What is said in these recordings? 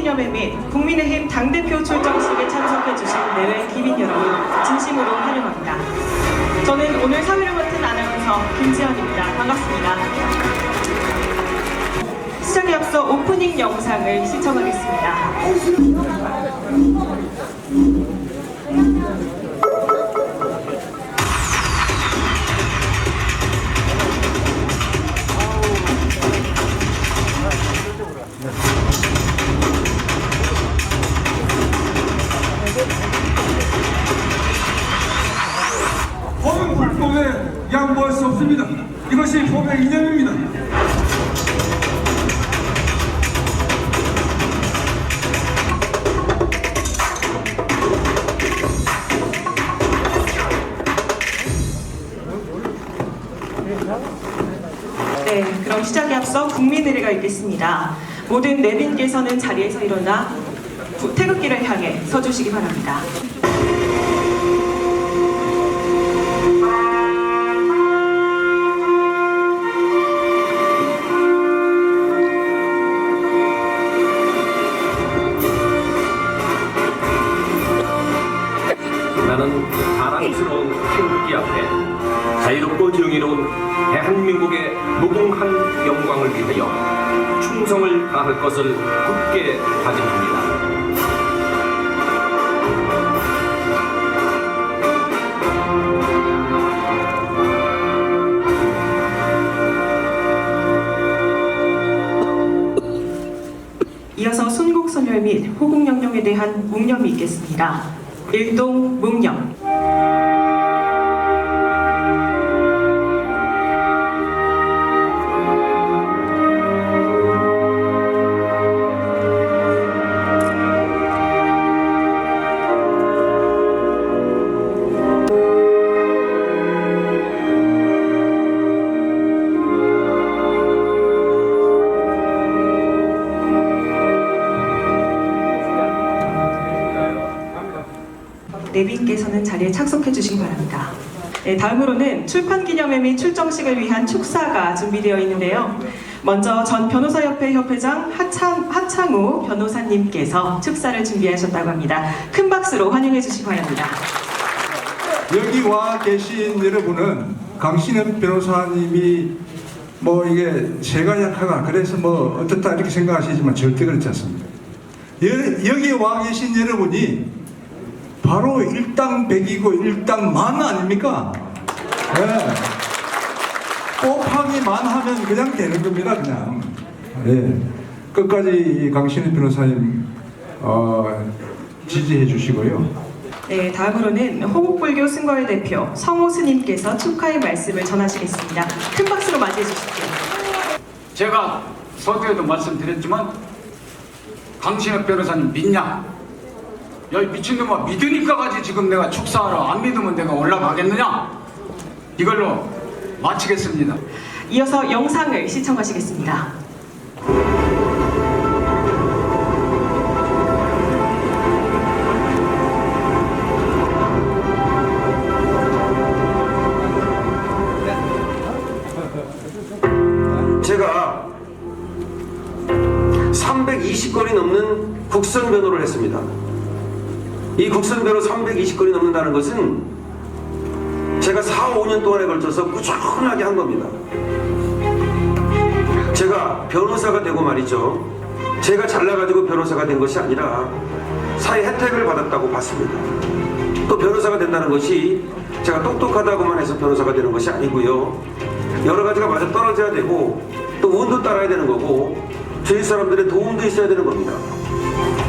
출판기념회 및 국민의힘 당대표 출정식에 참석해주신 내외 기민 여러분 진심으로 환영합니다. 저는 오늘 사회를 맡은 아나운서 김지연입니다. 반갑습니다. 시작에 앞서 오프닝 영상을 시청하겠습니다. 법은 불법에 양보할 수 없습니다. 이것이 법의 이념입니다. 네, 그럼 시작에 앞서 국민의례가 있겠습니다. 모든 내빈께서는 자리에서 일어나 태극기를 향해 서주시기 바랍니다. 나는 자랑스러운 태극기 앞에 자유롭고 정의로운 대한민국의 무궁한 영광을 위하여 충성을 다할 것을 굳게 다짐합니다. 이어서 순국선열 및 호국영령에 대한 묵념이 있겠습니다. 일동 묵념. 내빈께서는 자리에 착석해 주시기 바랍니다. 네, 다음으로는 출판기념회 및 출정식을 위한 축사가 준비되어 있는데요. 먼저 전 변호사협회 협회장 하창우 변호사님께서 축사를 준비하셨다고 합니다. 큰 박수로 환영해 주시기 바랍니다. 여기 와 계신 여러분은 강신업 변호사님이 뭐 이게 제가 약하가 그래서 뭐 어떻다 이렇게 생각하시지만 절대 그렇지 않습니다. 여기 와 계신 여러분이 바로 일당백이고 일당만 아닙니까? 네. 곱하기 만 하면 그냥 되는 겁니다, 그냥. 네. 끝까지 강신희 변호사님 지지해 주시고요. 네, 다음으로는 호국불교 승거회 대표 성호 스님께서 축하의 말씀을 전하시겠습니다. 큰 박수로 맞이해 주십시오. 제가 서두에도 말씀드렸지만 강신혁 변호사님 믿냐? 야, 이 미친놈아, 믿으니까 가지 지금 내가 축사하러. 안 믿으면 내가 올라가겠느냐? 이걸로 마치겠습니다. 이어서 영상을 시청하시겠습니다. 제가 320건이 넘는 국선 변호를 했습니다. 이 국선 변호 320건이 넘는다는 것은 제가 4, 5년 동안에 걸쳐서 꾸준하게 한 겁니다. 제가 변호사가 되고 말이죠. 제가 잘나가지고 변호사가 된 것이 아니라 사회 혜택을 받았다고 봤습니다. 또 변호사가 된다는 것이 제가 똑똑하다고만 해서 변호사가 되는 것이 아니고요. 여러 가지가 맞아 떨어져야 되고 또 운도 따라야 되는 거고 주위 사람들의 도움도 있어야 되는 겁니다.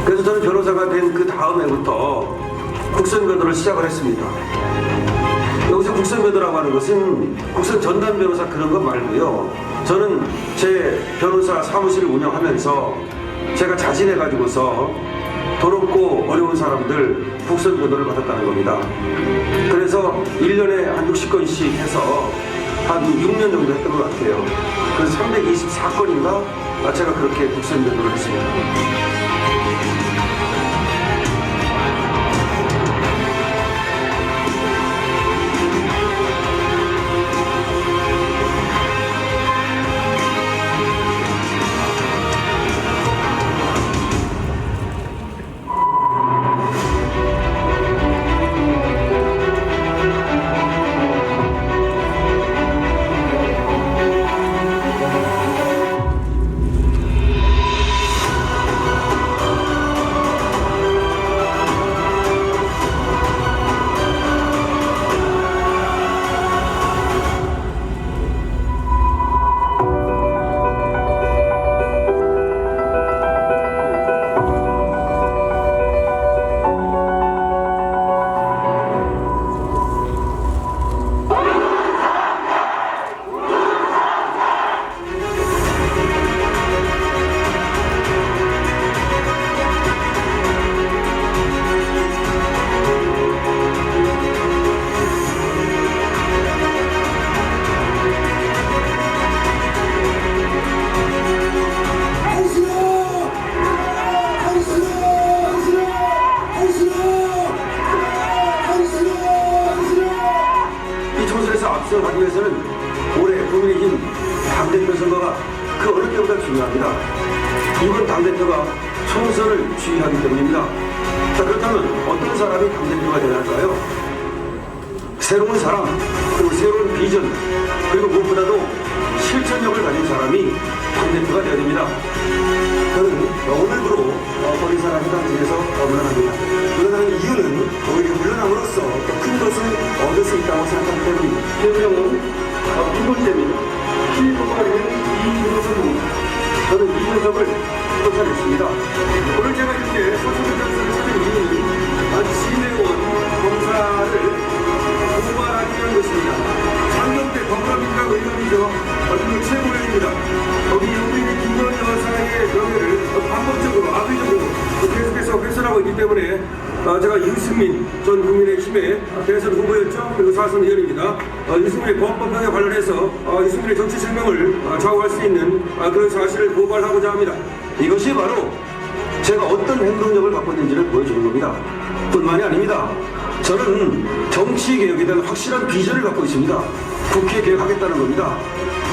그래서 저는 변호사가 된 그 다음 해부터 국선변호를 시작을 했습니다. 여기서 국선변호라고 하는 것은 국선 전담 변호사 그런 것 말고요. 저는 제 변호사 사무실을 운영하면서 제가 자신해가지고서 더럽고 어려운 사람들 국선변호를 받았다는 겁니다. 그래서 1년에 한 60건씩 해서 한 6년 정도 했던 것 같아요. 그래서 324건인가? 제가 그렇게 국선변호를 했습니다. 달성하기 위해서는 올해 국민의힘 당대표 선거가 그 어느 때보다 중요합니다. 이번 당대표가 총선을 주의하기 때문입니다. 자, 그렇다면 어떤 사람이 당대표가 되어야 할까요? 새로운 사람, 그리고 새로운 비전, 그리고 무엇보다도 실천력을 가진 사람이 당대표가 되어야 됩니다. 저는 오늘부로 버린 사람 해당직에서 물러납니다. 물러나는 이유는 오히려 물러남으로써 더 큰 것을 얻을 수 있다고 생각하기 때문입니다. 최우영은 두 번째입니다. 피고발인 이준석입니다. 저는 이준석을 쫓아냈습니다. 오늘 제가 이렇게 소속의장소를 찾은 이유는 진해원 검사를 고발하기 위한 것입니다. 장경태 더불어민주당 의원이죠. 중국 최고위원입니다. 거기 우리 김건희 여사의 명예를 반복적으로 악의적으로 계속해서 훼손하고 있기 때문에 제가 유승민 전 국민의힘의 대선 후보였죠. 그리고 사선 의원입니다. 유승민의 범법행위에 관련해서 유승민의 정치 생명을 좌우할 수 있는 그런 사실을 고발하고자 합니다. 이것이 바로 제가 어떤 행동력을 갖고 있는지를 보여주는 겁니다. 뿐만이 아닙니다. 저는 정치 개혁에 대한 확실한 비전을 갖고 있습니다. 국회 개혁하겠다는 겁니다.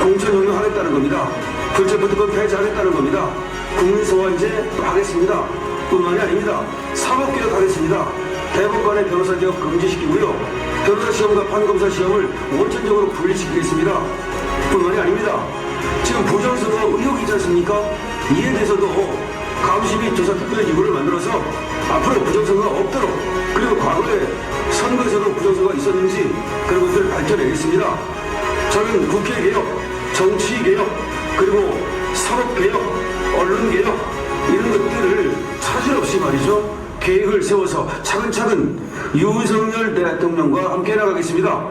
공천혁명 하겠다는 겁니다. 불체포특권 폐지하겠다는 겁니다. 국민소환제 하겠습니다. 뿐만이 아닙니다. 사법개혁 하겠습니다. 대법관의 변호사 개혁 금지시키고요. 변호사 시험과 판검사 시험을 원천적으로 분리시키겠습니다. 뿐만이 아닙니다. 지금 부정선거 의혹이 있지 않습니까? 이에 대해서도 감시및 조사특별기구를 만들어서 앞으로 부정선거가 없도록, 그리고 과거에 선거에서도 부정선거가 있었는지 그런 것들을 밝혀내겠습니다. 저는 국회개혁, 정치개혁, 그리고 사법개혁, 언론개혁 이런 것들을 차질없이 말이죠. 계획을 세워서 차근차근 윤석열 대통령과 함께 나가겠습니다.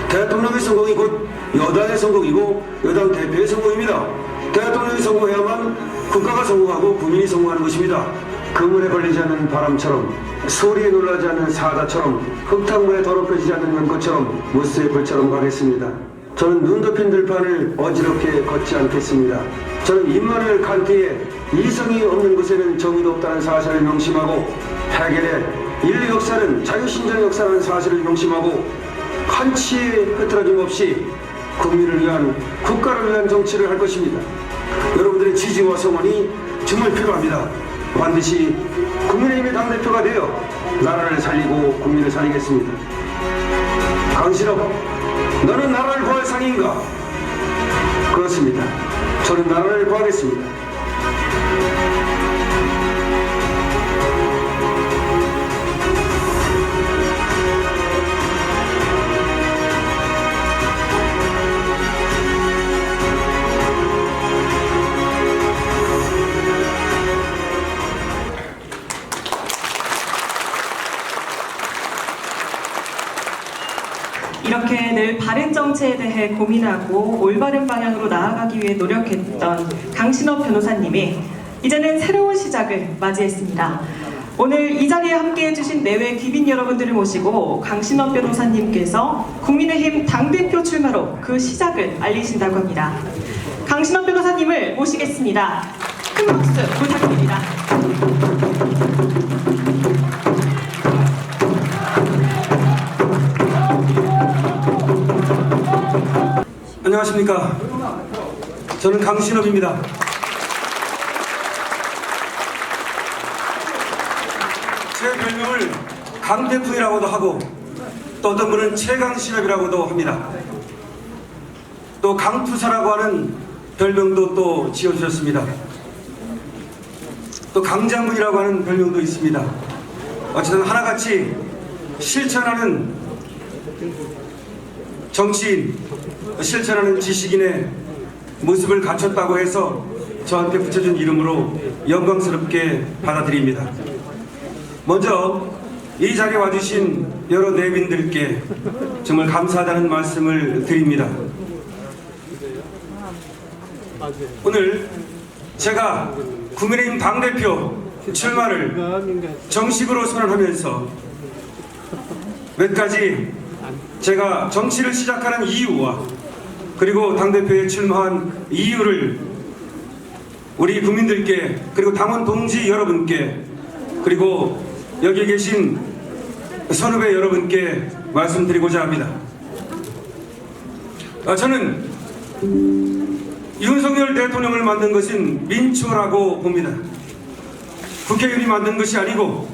대통령의 성공이 곧 여당의 성공이고 여당 대표의 성공입니다. 대통령이 성공해야만 국가가 성공하고 국민이 성공하는 것입니다. 그물에 걸리지 않는 바람처럼, 소리에 놀라지 않는 사자처럼, 흙탕물에 더럽혀지지 않는 연꽃처럼, 무스의 불처럼 가겠습니다. 저는 눈 덮인 들판을 어지럽게 걷지 않겠습니다. 저는 입만을 칸기에 이성이 없는 곳에는 정의도 없다는 사실을 명심하고, 해결의 인류 역사는 자유신장 역사라는 사실을 명심하고, 한치의 흐트러짐 없이 국민을 위한, 국가를 위한 정치를 할 것입니다. 여러분들의 지지와 성원이 정말 필요합니다. 반드시 국민의힘의 당대표가 되어 나라를 살리고 국민을 살리겠습니다. 강신업, 너는 나라를 구할 상인가? 그렇습니다. 저는 나라를 구하겠습니다. 이렇게 늘 바른 정치에 대해 고민하고 올바른 방향으로 나아가기 위해 노력했던 강신업 변호사님이 이제는 새로운 시작을 맞이했습니다. 오늘 이 자리에 함께해 주신 내외 귀빈 여러분들을 모시고 강신업 변호사님께서 국민의힘 당대표 출마로 그 시작을 알리신다고 합니다. 강신업 변호사님을 모시겠습니다. 큰 박수 부탁드립니다. 안녕하십니까. 저는 강신업입니다. 제 별명을 강태풍이라고도 하고 또 어떤 분은 최강신업이라고도 합니다. 또 강투사라고 하는 별명도 또 지어주셨습니다. 또 강장군이라고 하는 별명도 있습니다. 어쨌든 하나같이 실천하는 정치인, 실천하는 지식인의 모습을 갖췄다고 해서 저한테 붙여준 이름으로 영광스럽게 받아들입니다. 먼저 이 자리에 와주신 여러 내빈들께 정말 감사하다는 말씀을 드립니다. 오늘 제가 국민의힘 당대표 출마를 정식으로 선언하면서 몇 가지 제가 정치를 시작하는 이유와 그리고 당대표에 출마한 이유를 우리 국민들께, 그리고 당원 동지 여러분께, 그리고 여기 계신 선후배 여러분께 말씀드리고자 합니다. 저는 윤석열 대통령을 만든 것은 민초라고 봅니다. 국회의원이 만든 것이 아니고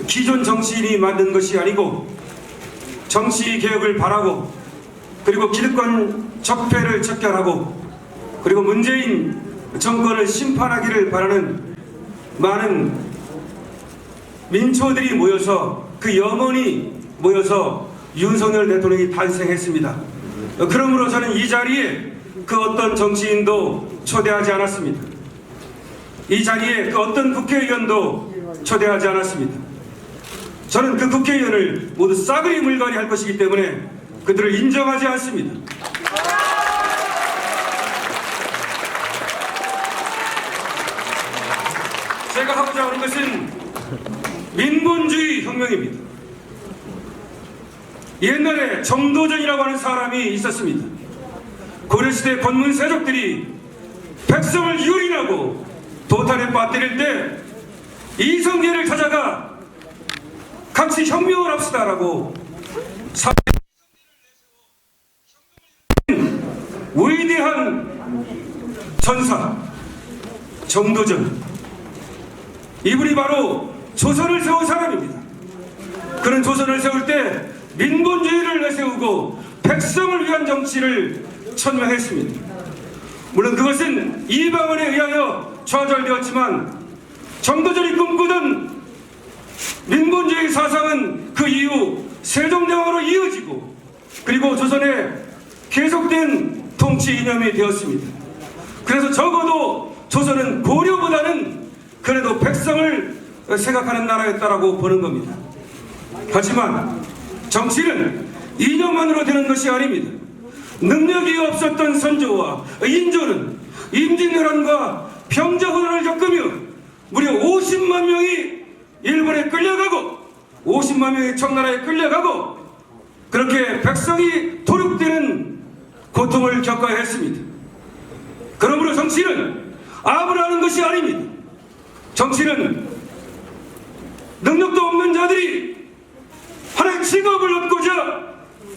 기존 정치인이 만든 것이 아니고 정치 개혁을 바라고 그리고 기득권 적폐를 척결하고 그리고 문재인 정권을 심판하기를 바라는 많은 민초들이 모여서 그 염원이 모여서 윤석열 대통령이 탄생했습니다. 그러므로 저는 이 자리에 그 어떤 정치인도 초대하지 않았습니다. 이 자리에 그 어떤 국회의원도 초대하지 않았습니다. 저는 그 국회의원을 모두 싸그리 물갈이 할 것이기 때문에 그들을 인정하지 않습니다. 제가 하고자 하는 것은 민본주의 혁명입니다. 옛날에 정도전이라고 하는 사람이 있었습니다. 고려시대 권문세족들이 백성을 유린하고 도탄에 빠뜨릴 때 이성계를 찾아가 같이 혁명을 합시다라고 위대한 전사 정도전, 이분이 바로 조선을 세운 사람입니다. 그런 조선을 세울 때 민본주의를 내세우고 백성을 위한 정치를 천명했습니다. 물론 그것은 이방원에 의하여 좌절되었지만 정도전이 꿈꾸던 민본주의 사상은 그 이후 세종대왕으로 이어지고 그리고 조선에 계속된 통치 이념이 되었습니다. 그래서 적어도 조선은 고려보다는 그래도 백성을 생각하는 나라였다라고 보는 겁니다. 하지만 정치는 이념만으로 되는 것이 아닙니다. 능력이 없었던 선조와 인조는 임진왜란과 병자호란을 겪으며 무려 50만 명이 일본에 끌려가고 50만 명이 청나라에 끌려가고 그렇게 백성이 도륙되는 고통을 겪어야 했습니다. 그러므로 정치는 암을 하는 것이 아닙니다. 정치는 능력도 없는 자들이 하나의 직업을 얻고자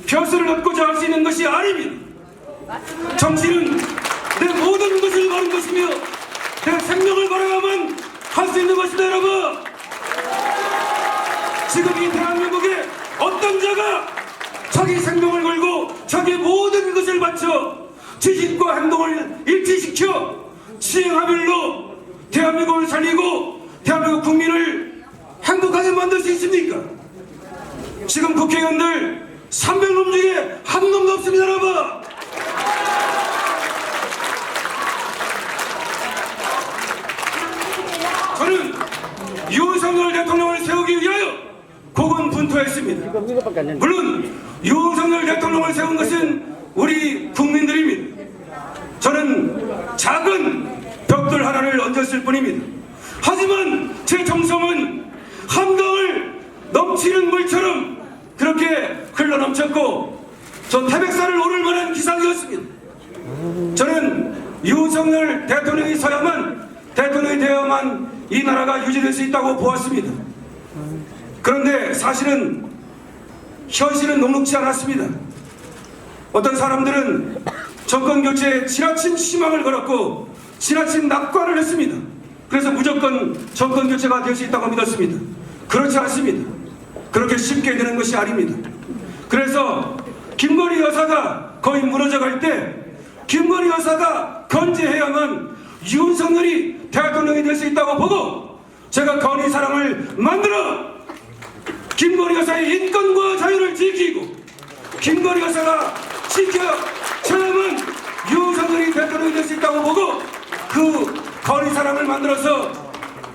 벼슬을 얻고자 할 수 있는 것이 아닙니다. 정치는 내 모든 것을 거는 것이며 내 생명을 걸어야만 할 수 있는 것입니다. 여러분, 지금 이 대한민국에 어떤 자가 자기 생명을 걸고 자기 모든 것을 바쳐 지식과 행동을 일치시켜 시행하별로 대한민국을 살리고 대한민국 국민을 행복하게 만들 수 있습니까? 지금 국회의원들 300놈 중에 한 놈도 없습니다. 여러분, 저는 윤석열 대통령을 세우기 위하여 고군분투했습니다. 물론 윤석열 대통령을 세운 것은 우리 국민들입니다. 저는 작은 벽돌 하나를 얹었을 뿐입니다. 하지만 제 정성은 한강을 넘치는 물처럼 그렇게 흘러넘쳤고 저 태백산을 오를 만한 기상이었습니다. 저는 윤석열 대통령이 서야만, 대통령이 되어야만 이 나라가 유지될 수 있다고 보았습니다. 그런데 사실은 현실은 녹록지 않았습니다. 어떤 사람들은 정권 교체에 지나친 희망을 걸었고 지나친 낙관을 했습니다. 그래서 무조건 정권 교체가 될 수 있다고 믿었습니다. 그렇지 않습니다. 그렇게 쉽게 되는 것이 아닙니다. 그래서 김건희 여사가 거의 무너져 갈 때 김건희 여사가 건재해야만 윤석열이 대통령이 될 수 있다고 보고 제가 건희 사랑을 만들어 김건희 여사의 인권과 자유를 지키고 김건희 여사가 지켜야만 윤석열이 대통령이 될 수 있다고 보고 그 건희 사랑을 만들어서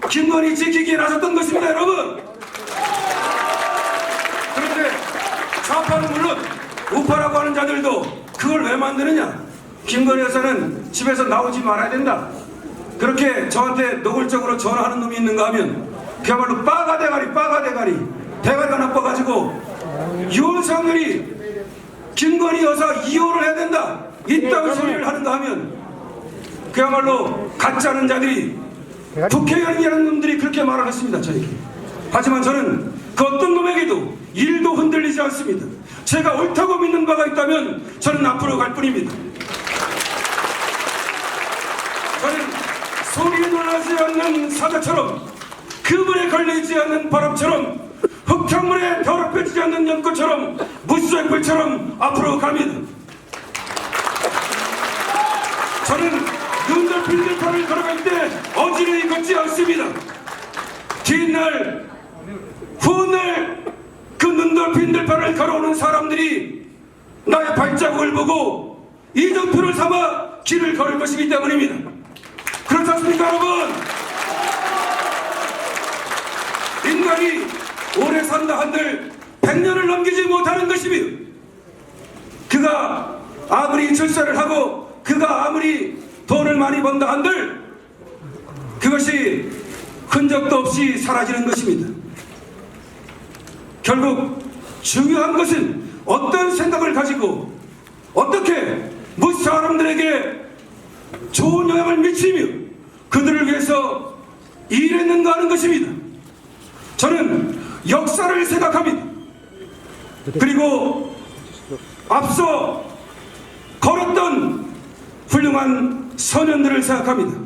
김건희 지키기에 나섰던 것입니다. 여러분, 그런데 좌파는 물론 우파라고 하는 자들도 그걸 왜 만드느냐, 김건희 여사는 집에서 나오지 말아야 된다, 그렇게 저한테 노골적으로 전화하는 놈이 있는가 하면 그야말로 빠가 대가리가 나빠가지고 윤석열이 김건희 여사 이혼을 해야 된다 이따위 소리를 하는가 하면 그야말로 가짜는 자들이 국회의원이라는 놈들이 그렇게 말을 했습니다. 저에게. 하지만 저는 그 어떤 놈에게도 일도 흔들리지 않습니다. 제가 옳다고 믿는 바가 있다면 저는 앞으로 갈 뿐입니다. 저는 소리에 놀라지 않는 사자처럼, 그물에 걸리지 않는 바람처럼, 흙탕물에 더럽혀지지 않는 연꽃처럼, 무수의 불처럼 앞으로 갑니다. 저는 눈 높인 들판을 걸어갈 때 어지러이 걷지 않습니다. 뒷날, 후날 그 눈 높인 들판을 걸어오는 사람들이 나의 발자국을 보고 이정표를 삼아 길을 걸을 것이기 때문입니다. 그렇지 않습니까, 여러분? 인간이 오래 산다 한들 100년을 넘기지 못하는 것이며, 그가 아무리 출세를 하고 그가 아무리 돈을 많이 번다 한들 그것이 흔적도 없이 사라지는 것입니다. 결국 중요한 것은 어떤 생각을 가지고 어떻게 무슨 사람들에게 좋은 영향을 미치며 그들을 위해서 일했는가 하는 것입니다. 저는 역사를 생각합니다. 그리고 앞서 걸었던 훌륭한 선현들을 생각합니다.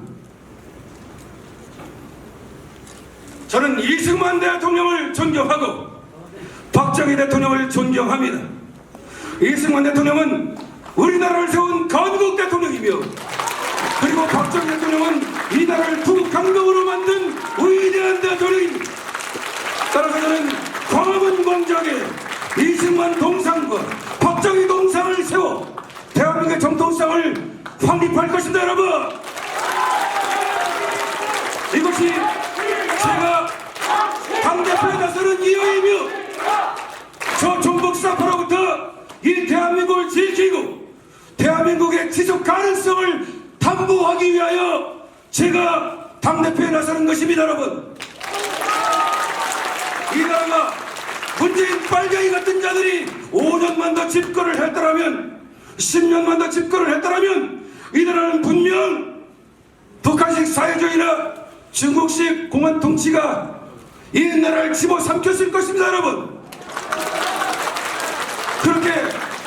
저는 이승만 대통령을 존경하고 박정희 대통령을 존경합니다. 이승만 대통령은 우리나라를 세운 건국 대통령이며, 그리고 박정희 대통령은 이 나라를 북한국으로 만든 위대한 대통령입니다. 따라서 저는 광화문 광장에 이승만 동상과 박정희 동상을 세워 대한민국의 정통성을 확립할 것입니다, 여러분. 이것이 제가 당대표에 나서는 이유이며, 저 종북사파로부터 이 대한민국을 지키고 대한민국의 지속 가능성을 담보하기 위하여 제가 당대표에 나서는 것입니다, 여러분. 이 나라가 문재인 빨갱이 같은 자들이 5년만 더 집권을 했더라면, 10년만 더 집권을 했더라면 이 나라는 분명 북한식 사회주의나 중국식 공안 통치가 이 나라를 집어삼켰을 것입니다, 여러분. 그렇게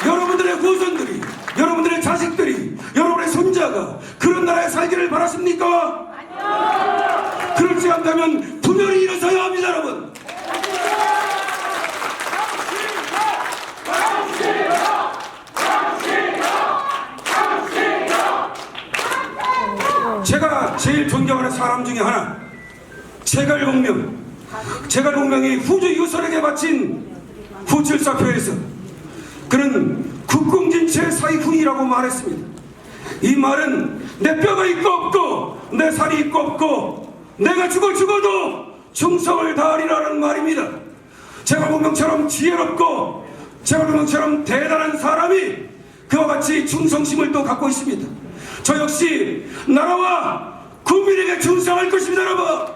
여러분들의 후손들이, 여러분들의 자식들이, 여러분의 손자가 그런 나라에 살기를 바라십니까? 아니요. 그렇지 않다면 분열이 일어서야 합니다, 여러분. 제가 제일 존경하는 사람 중에 하나, 제갈공명이 후주 유설에게 바친 후칠사표에서 그는 국공진체 사이훈이라고 말했습니다. 이 말은 내 뼈가 있고 없고 내 살이 있고 없고 내가 죽어도 충성을 다하리라는 말입니다. 제갈공명처럼 지혜롭고 제갈공명처럼 대단한 사람이 그와 같이 충성심을 또 갖고 있습니다. 저 역시 나라와 국민에게 충성할 것입니다, 여러분.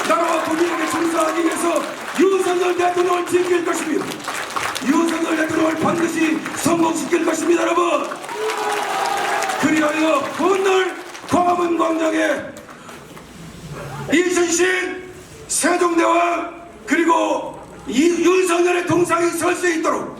나라와 국민에게 충성하기 위해서 윤석열 대통령을 지킬 것이며 윤석열 대통령을 반드시 성공시킬 것입니다, 여러분. 그리하여 오늘 광화문 광장에 이순신 세종대왕 그리고 윤석열의 동상이 설 수 있도록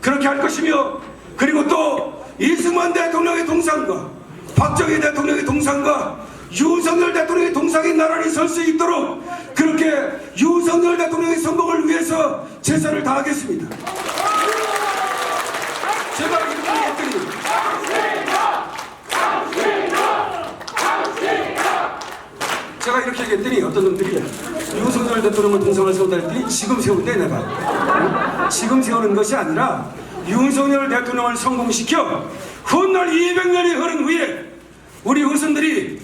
그렇게 할 것이며, 그리고 또 이승만 대통령의 동상과 박정희 대통령의 동상과 윤석열 대통령의 동상이 나란히 설 수 있도록 그렇게 윤석열 대통령의 성공을 위해서 최선을 다하겠습니다. 제가 이렇게 얘기했더니 어떤 놈들이 윤석열 대통령은 동상을 세운다 했더니 지금 세운대. 내가 지금 세우는 것이 아니라 윤석열 대통령을 성공시켜 훗날 200년이 흐른 후에 우리 후손들이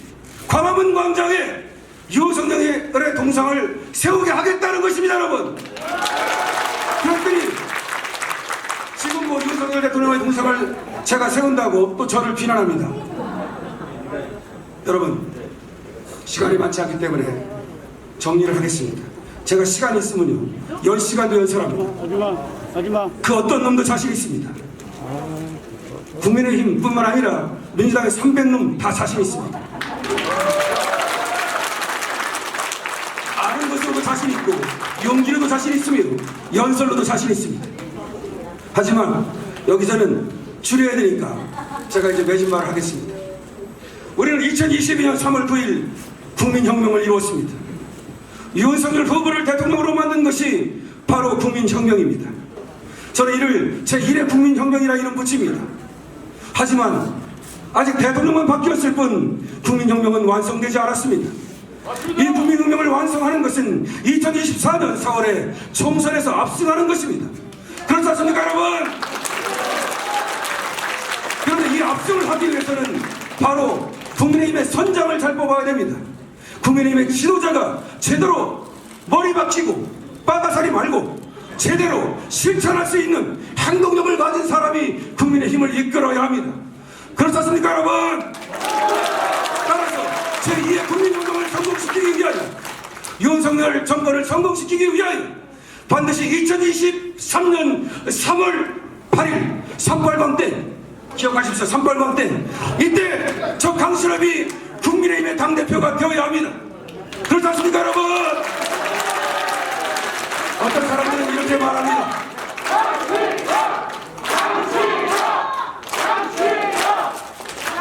광화문 광장에 윤석열의 동상을 세우게 하겠다는 것입니다, 여러분. 그랬더니 지금 뭐 윤석열 대통령의 동상을 제가 세운다고 또 저를 비난합니다. 여러분, 시간이 많지 않기 때문에 정리를 하겠습니다. 제가 시간이 있으면요 10시간도 연설합니다. 그 어떤 놈도 자신 있습니다. 국민의힘 뿐만 아니라 민주당의 300놈 다 자신 있습니다. 아는 것으로도 자신 있고 용기로도 자신 있으며 연설로도 자신 있습니다. 하지만 여기서는 줄여야 되니까 제가 이제 매진말을 하겠습니다. 우리는 2022년 3월 9일 국민혁명을 이루었습니다. 윤석열 후보를 대통령으로 만든 것이 바로 국민혁명입니다. 저는 이를 제1의 국민혁명이라 이름 붙입니다. 하지만 아직 대통령만 바뀌었을 뿐 국민혁명은 완성되지 않았습니다. 이 국민혁명을 완성하는 것은 2024년 4월에 총선에서 압승하는 것입니다. 그렇지 않습니까, 여러분? 그런데 이 압승을 하기 위해서는 바로 국민의힘의 선장을 잘 뽑아야 됩니다. 국민의힘의 지도자가 제대로 머리 박히고 빠가사리 말고 제대로 실천할 수 있는 행동력을 가진 사람이 국민의힘을 이끌어야 합니다. 그렇지 않습니까, 여러분? 따라서 제2의 국민혁명을 성공시키기 위하여, 윤석열 정권을 성공시키기 위하여 반드시 2023년 3월 8일 3.8방 때, 기억하십시오. 3.8방 때 이때 저 강신업이 국민의힘의 당대표가 되어야 합니다. 그렇지 않습니까, 여러분? 어떤 사람들은 이렇게 말합니다.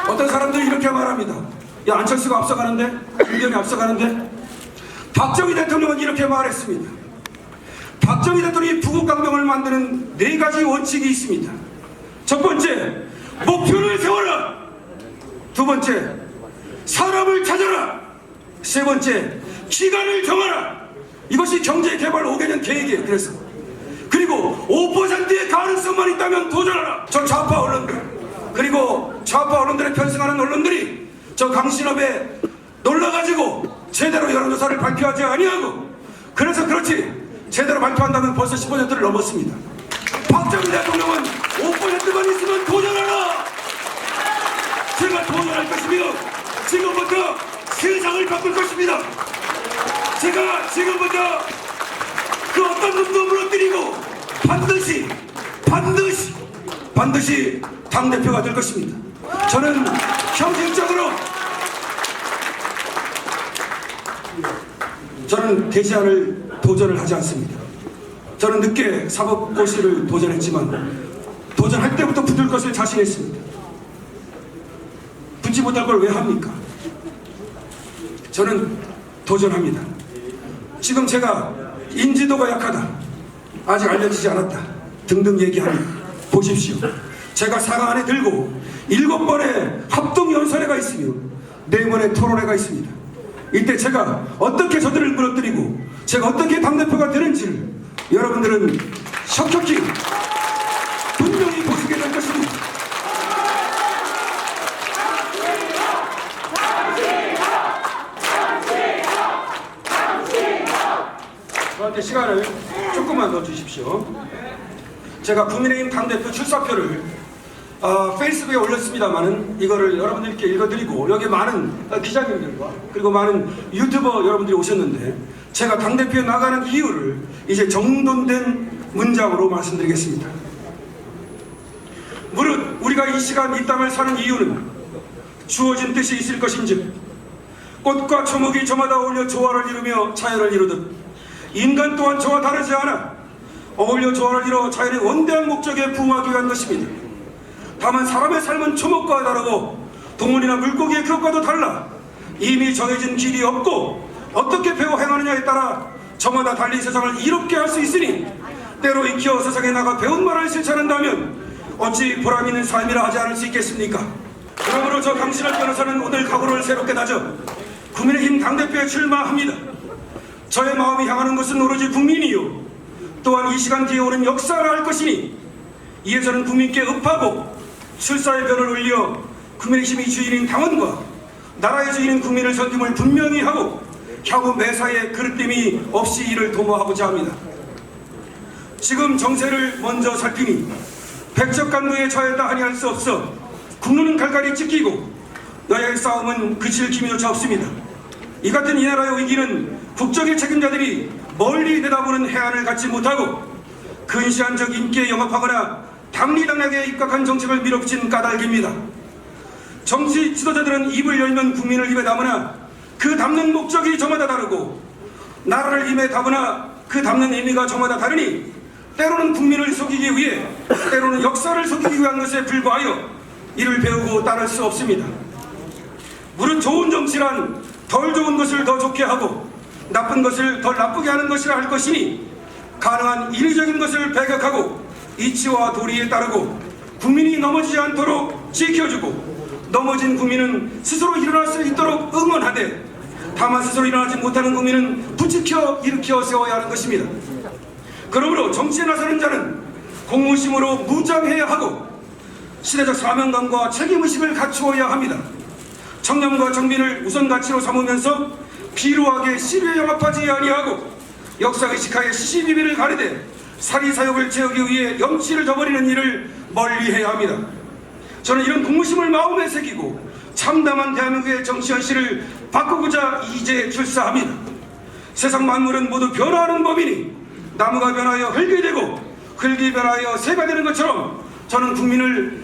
어떤 사람들은 이렇게 말합니다. 야, 안철수가 앞서가는데? 김경이 앞서가는데? 박정희 대통령은 이렇게 말했습니다. 박정희 대통령이 부국강병을 만드는 4가지 원칙이 있습니다. 첫 번째, 목표를 세워라. 두 번째, 사람을 찾아라. 세 번째, 기간을 정하라. 이것이 경제개발 5개년 계획이에요. 그리고 5%의 가능성만 있다면 도전하라. 저 좌파 언론들, 그리고 좌파 언론들에 편승하는 언론들이 저 강신업에 놀라가지고 제대로 여론조사를 발표하지 아니하고, 그래서 그렇지 제대로 발표한다면 벌써 15%를 넘었습니다. 박정희 대통령은 5%만 있으면 도전하라. 제가 도전할 것이며 지금부터 세상을 바꿀 것입니다. 제가 지금부터 그 어떤 놈도 무너뜨리고 반드시 당대표가 될 것입니다. 저는 형식적으로 저는 대지하를 도전을 하지 않습니다. 저는 늦게 사법고시를 도전했지만 도전할 때부터 붙을 것을 자신했습니다. 붙지 못할 걸 왜 합니까? 저는 도전합니다. 지금 제가 인지도가 약하다, 아직 알려지지 않았다 등등 얘기하니 보십시오. 제가 사과 안에 들고 7번의 합동연설회가 있으며 4번의 토론회가 있습니다. 이때 제가 어떻게 저들을 무너뜨리고 제가 어떻게 당대표가 되는지를 여러분들은 혁혁히 분명히 보시게 될 것입니다. 저한테 시간을 조금만 더 주십시오. 제가 국민의힘 당대표 출사표를 페이스북에 올렸습니다만은 이거를 여러분들께 읽어드리고, 여기 많은 기자님들과 그리고 많은 유튜버 여러분들이 오셨는데 제가 당대표에 나가는 이유를 이제 정돈된 문장으로 말씀드리겠습니다. 무릇 우리가 이 시간 이 땅을 사는 이유는 주어진 뜻이 있을 것인즉 꽃과 초목이 저마다 어울려 조화를 이루며 자연을 이루듯 인간 또한 저와 다르지 않아 어울려 조화를 이루어 자연의 원대한 목적에 부응하기 위한 것입니다. 다만 사람의 삶은 초목과 다르고 동물이나 물고기의 그것과도 달라 이미 정해진 길이 없고 어떻게 배워 행하느냐에 따라 저마다 달리 세상을 이롭게 할 수 있으니 때로 익혀 세상에 나가 배운 말을 실천한다면 어찌 보람 있는 삶이라 하지 않을 수 있겠습니까? 그러므로 저 강신업 변호사는 오늘 각오를 새롭게 다져 국민의힘 당대표에 출마합니다. 저의 마음이 향하는 것은 오로지 국민이요 또한 이 시간 뒤에 오는 역사를 할 것이니 이에 저는 국민께 읍하고 출사의 변을 올려 국민의힘이 주인인 당원과 나라의 주인인 국민을 섬김을 분명히 하고 향후 매사에 그릇됨이 없이 이를 도모하고자 합니다. 지금 정세를 먼저 살피니 백척간도에 처했다 하니 할 수 없어 국론은 갈갈이 찢기고 여야의 싸움은 그칠 기미조차 없습니다. 이 같은 이 나라의 위기는 국적의 책임자들이 멀리 내다보는 해안을 갖지 못하고 근시안적 인기에 영합하거나 당리당략에 입각한 정책을 밀어붙인 까닭입니다. 정치 지도자들은 입을 열면 국민을 입에 담으나 그 담는 목적이 저마다 다르고 나라를 입에 담으나 그 담는 의미가 저마다 다르니 때로는 국민을 속이기 위해, 때로는 역사를 속이기 위한 것에 불과하여 이를 배우고 따를 수 없습니다. 무릇 좋은 정치란 덜 좋은 것을 더 좋게 하고 나쁜 것을 덜 나쁘게 하는 것이라 할 것이니, 가능한 인위적인 것을 배격하고 이치와 도리에 따르고 국민이 넘어지지 않도록 지켜주고, 넘어진 국민은 스스로 일어날 수 있도록 응원하되, 다만 스스로 일어나지 못하는 국민은 부추겨 일으켜 세워야 하는 것입니다. 그러므로 정치에 나서는 자는 공무심으로 무장해야 하고 시대적 사명감과 책임의식을 갖추어야 합니다. 청렴과 정민을 우선 가치로 삼으면서 비루하게 시류에 영합하지 아니하고 역사의식하에 시시비비를 가리되 사리사욕을 채우기 위해 염치를 저버리는 일을 멀리해야 합니다. 저는 이런 공무심을 마음에 새기고 참담한 대한민국의 정치 현실을 바꾸고자 이제 출사합니다. 세상 만물은 모두 변화하는 법이니 나무가 변하여 흙이 되고 흙이 변하여 새가 되는 것처럼 저는 국민을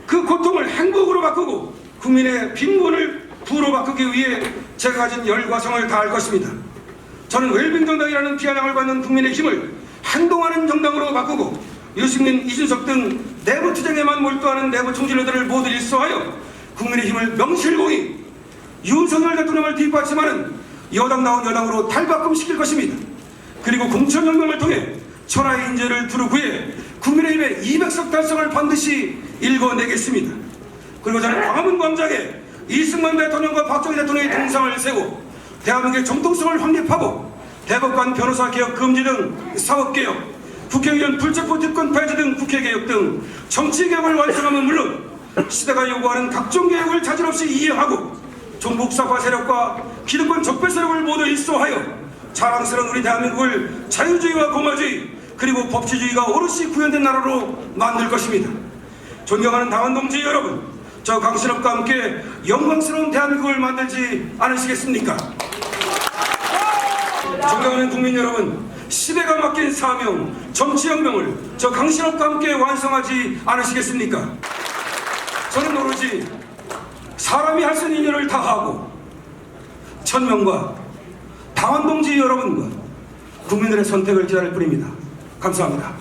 그 고통을 행복으로 바꾸고 국민의 빈곤을 부로 바꾸기 위해 제가 가진 열과 성을 다할 것입니다. 저는 웰빙정당이라는 비아냥을 받는 국민의 힘을 행동하는 정당으로 바꾸고 유승민, 이준석 등 내부 투쟁에만 몰두하는 내부 총질러들을 모두 일소하여 국민의 힘을 명실공히 윤석열 대통령을 뒷받침하는 여당다운 여당으로 탈바꿈시킬 것입니다. 그리고 공천혁명을 통해 천하의 인재를 두루 구해 국민의힘의 200석 달성을 반드시 일궈내겠습니다. 그리고 저는 광화문 광장에 이승만 대통령과 박정희 대통령의 동상을 세우고 대한민국의 정통성을 확립하고 대법관 변호사 개혁 금지 등 사법개혁, 국회의원 불체포 특권 폐지 등 국회개혁 등 정치개혁을 완성하면 물론 시대가 요구하는 각종 개혁을 자질없이 이해하고 종북사파 세력과 기득권 적폐 세력을 모두 일소하여 자랑스러운 우리 대한민국을 자유주의와 공화주의 그리고 법치주의가 오롯이 구현된 나라로 만들 것입니다. 존경하는 당원 동지 여러분, 저 강신업과 함께 영광스러운 대한민국을 만들지 않으시겠습니까? 존경하는 국민 여러분, 시대가 맡긴 사명, 정치혁명을 저 강신업과 함께 완성하지 않으시겠습니까? 저는 오로지 사람이 할 수 있는 일을 다하고 천명과 당원 동지 여러분과 국민들의 선택을 기다릴 뿐입니다. 감사합니다.